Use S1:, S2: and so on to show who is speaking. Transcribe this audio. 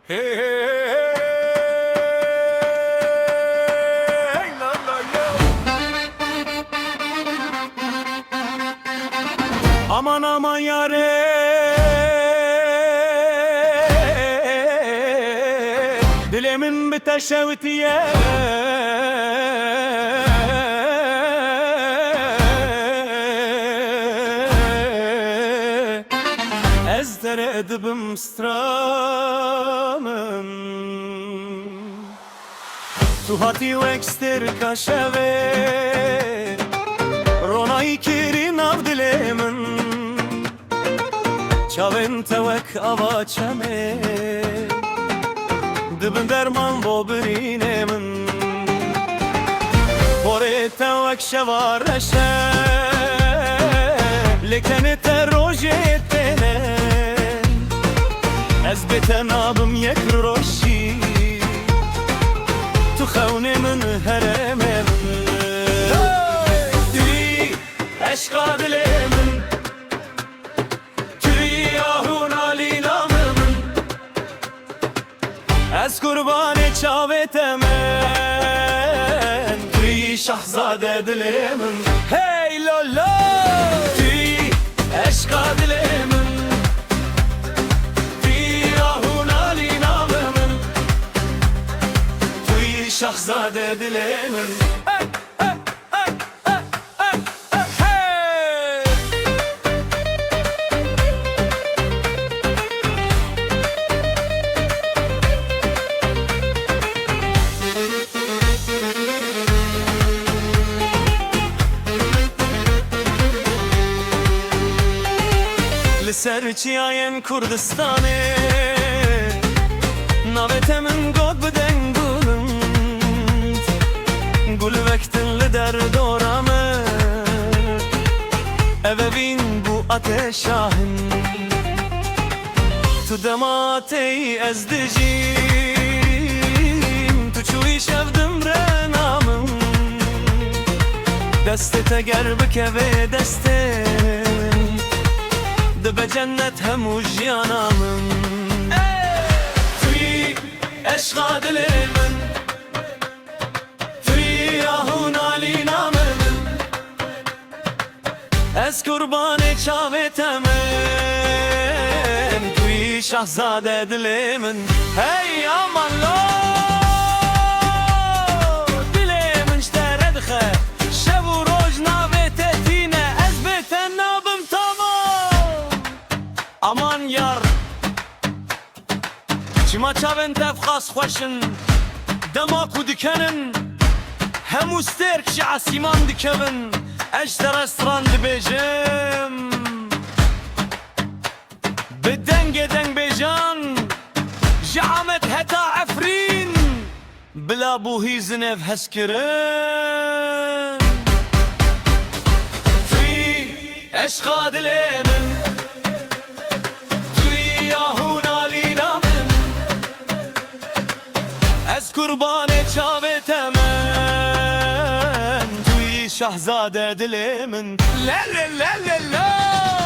S1: Hey, hey, hey, hey, la, la, yo. Aman aman yare, dilimin biteşevtiye. Ezdere edibim stramın Tu hati u ekster kaşeve Ronayı kiri nav dilimin Çavin tevek ava çeme Dibin derman bo birinemin Bore tevek şevareşe Lekeni te rojetene Ez betenabım yek roşi Tu xevne min hereme min Tüy eşka dile min Tüy ahun alina min Ez kurbane çavetemen Tüy şahzade dile min Hey lolo Tüy eşka dile min Şahzade dilemin hey, hey, hey, hey, hey, hey. Liser çiyayen Kurdistan'e Navetemin god beden gulun Gul vektin li der doramı Evevin bu ateşahın Tu dematey ez dicim Tu çuy şevdim renamın Destete ger bikeve destem Dibe cennet hemu jiyanamın Tuy eşqa dilimin Ez kurbanı çavetemen Tüy şahzade dilimin Hey aman lo Dilimin şteredxe Şev u roj navetetine Ez beten nabım tamam Aman yar Çima çaven tefxas xoşin Dema ku dikenin Hemu sterk şi asiman dikevin Eşte restoran dibêjim Bi dengê deng bêjan Ji Amed heta Efrîn Bila bû hîzin ev hezkirin Tüy eşqa dilê min Tüy yahûn alîna min Ez kurbanê çavetemen Şahzade dilimin La la la la la